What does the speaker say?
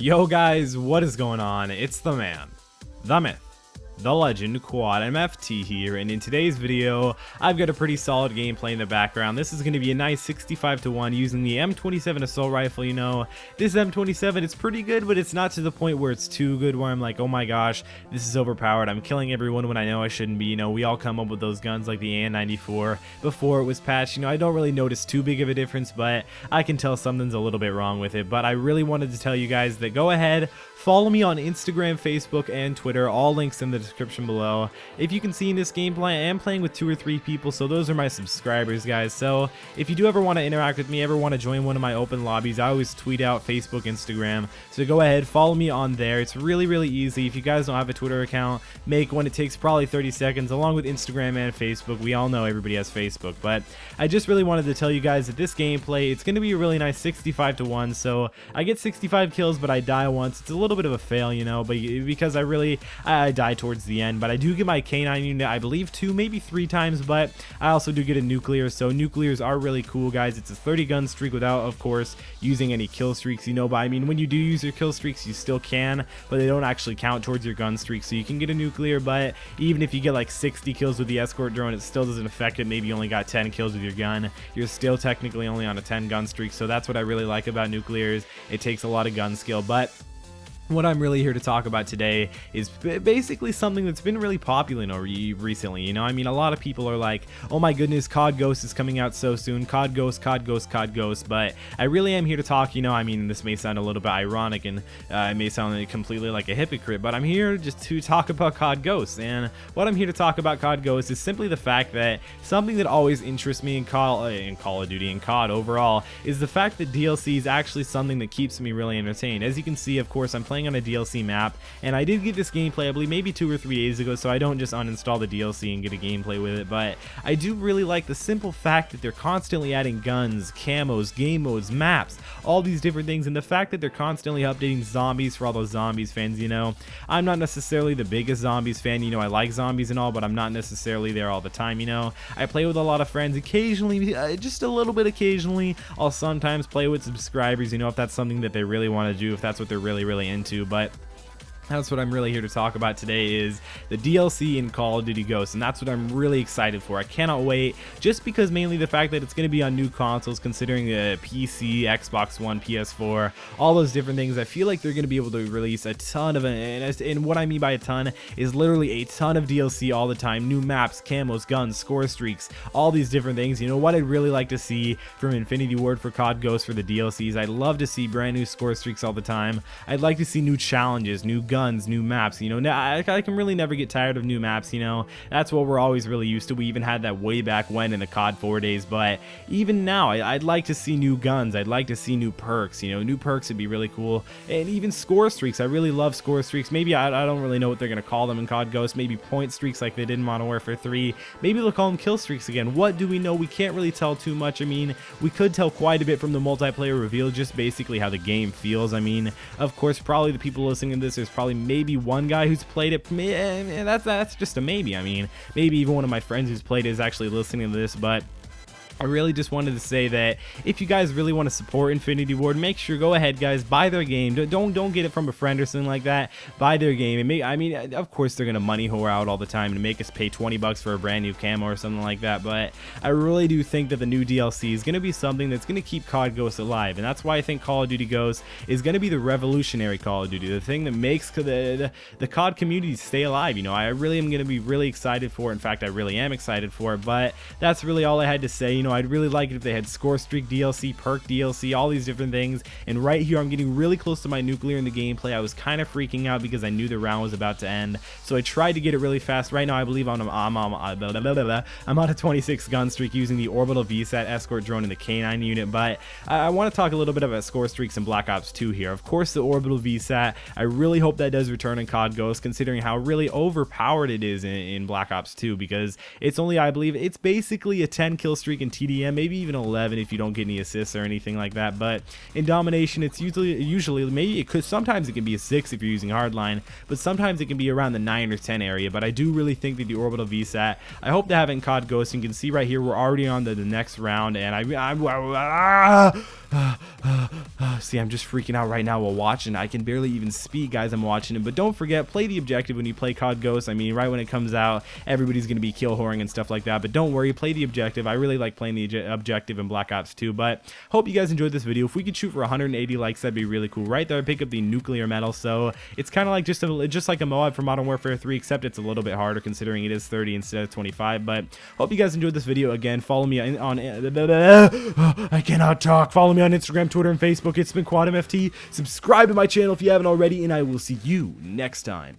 Yo guys, what is going on? It's the man, the myth, the legend, Quad MFT here, and in today's video, I've got a pretty solid gameplay in the background. This is going to be a nice 65-1 using the M27 assault rifle. You know, this M27, it's pretty good, but it's not to the point where it's too good, where I'm like, oh my gosh, this is overpowered. I'm killing everyone when I know I shouldn't be. You know, we all come up with those guns like the AN-94 before it was patched. You know, I don't really notice too big of a difference, but I can tell something's a little bit wrong with it. But I really wanted to tell you guys that go ahead, follow me on Instagram, Facebook, and Twitter. All links in the description below. If you can see in this gameplay, I am playing with 2 or 3 people, so those are my subscribers, guys. So if you do ever want to interact with me, ever want to join one of my open lobbies, I always tweet out Facebook, Instagram. So go ahead, follow me on there. It's really easy. If you guys don't have a Twitter account, make one. It takes probably 30 seconds, along with Instagram and Facebook. We all know everybody has Facebook, but I just really wanted to tell you guys that this gameplay, it's going to be a really nice 65-1. So I get 65 kills, but I die once. It's a little bit of a fail, you know, but because I die towards the end. But I do get my K9 unit, I believe 2, maybe 3 times, but I also do get a nuclear. So nuclears are really cool, guys. It's a 30 gun streak without, of course, using any kill streaks, you know. But I mean, when you do use your kill streaks, you still can, but they don't actually count towards your gun streak. So you can get a nuclear, but even if you get like 60 kills with the escort drone, it still doesn't affect it. Maybe you only got 10 kills with your gun, you're still technically only on a 10 gun streak. So that's what I really like about nuclears. It takes a lot of gun skill. But what I'm really here to talk about today is basically something that's been really popular recently. You know, I mean, a lot of people are like, oh my goodness, COD Ghosts is coming out so soon. COD Ghosts, COD Ghosts, COD Ghosts. But I really am here to talk, you know, I mean, this may sound a little bit ironic and it may sound completely like a hypocrite, but I'm here just to talk about COD Ghosts. And what I'm here to talk about COD Ghosts is simply the fact that something that always interests me in Call of Duty and COD overall is the fact that DLC is actually something that keeps me really entertained. As you can see, of course, I'm playing on a DLC map, and I did get this gameplay, I believe, maybe 2 or 3 days ago, so I don't just uninstall the DLC and get a gameplay with it. But I do really like the simple fact that they're constantly adding guns, camos, game modes, maps, all these different things, and the fact that they're constantly updating zombies for all those zombies fans. You know, I'm not necessarily the biggest zombies fan, you know, I like zombies and all, but I'm not necessarily there all the time. You know, I play with a lot of friends occasionally, just a little bit occasionally. I'll sometimes play with subscribers, you know, if that's something that they really want to do, if that's what they're really into. But that's what I'm really here to talk about today, is the DLC in Call of Duty Ghosts, and that's what I'm really excited for. I cannot wait, just because mainly the fact that it's going to be on new consoles, considering the PC, Xbox One, PS4, all those different things. I feel like they're going to be able to release a ton of, and what I mean by a ton is literally a ton of DLC all the time, new maps, camos, guns, Scorestreaks, all these different things. You know what I'd really like to see from Infinity Ward for COD Ghosts for the DLCs? I'd love to see brand new Scorestreaks all the time. I'd like to see new challenges, new guns, new maps. You know, I can really never get tired of new maps. You know, that's what we're always really used to. We even had that way back when in the COD 4 days, but even now I'd like to see new guns. I'd like to see new perks. You know, new perks would be really cool. And even score streaks, I really love score streaks. Maybe I don't really know what they're gonna call them in COD Ghosts. Maybe point streaks like they did in Modern Warfare 3. Maybe they'll call them kill streaks again. What do we know? We can't really tell too much. I mean, we could tell quite a bit from the multiplayer reveal, just basically how the game feels. I mean, of course, probably the people listening to this, there's probably maybe one guy who's played it, and that's just a maybe. I mean, maybe even one of my friends who's played it is actually listening to this. But I really just wanted to say that if you guys really want to support Infinity Ward, make sure, go ahead, guys, buy their game. Don't get it from a friend or something like that. Buy their game. And I mean, of course, they're gonna money whore out all the time to make us pay 20 bucks for a brand new camo or something like that. But I really do think that the new DLC is gonna be something that's gonna keep COD Ghosts alive, and that's why I think Call of Duty Ghosts is gonna be the revolutionary Call of Duty, the thing that makes the COD community stay alive. You know, I really am gonna be really excited for it. In fact, I really am excited for it. But that's really all I had to say. You know, I'd really like it if they had score streak DLC, perk DLC, all these different things. And right here, I'm getting really close to my nuclear in the gameplay. I was kind of freaking out because I knew the round was about to end, so I tried to get it really fast. Right now, I believe I'm on a 26 gun streak using the orbital VSAT escort drone and the K9 unit. But I want to talk a little bit about score streaks in Black Ops 2 here. Of course, the orbital VSAT, I really hope that does return in COD Ghosts, considering how really overpowered it is in Black Ops 2, because it's only, I believe, it's basically a 10 kill streak in TDM, maybe even 11 if you don't get any assists or anything like that. But in domination, it's usually maybe sometimes it can be a 6 if you're using hardline, but sometimes it can be around the 9 or 10 area. But I do really think that the orbital VSAT, I hope to have it in COD Ghosts. You can see right here, we're already on the next round, and See, I'm just freaking out right now while watching. I can barely even speak, guys. I'm watching it. But don't forget, play the objective when you play COD Ghosts. I mean, right when it comes out, everybody's going to be kill whoring and stuff like that. But don't worry, play the objective. I really like playing the objective in Black Ops 2. But hope you guys enjoyed this video. If we could shoot for 180 likes, that'd be really cool. Right there, I pick up the nuclear medal. So it's kind of like just like a MOAB for Modern Warfare 3, except it's a little bit harder considering it is 30 instead of 25. But hope you guys enjoyed this video. Again, follow me on I cannot talk. Follow me on Instagram, Twitter, and Facebook. It's been COD MFT. Subscribe to my channel if you haven't already, and I will see you next time.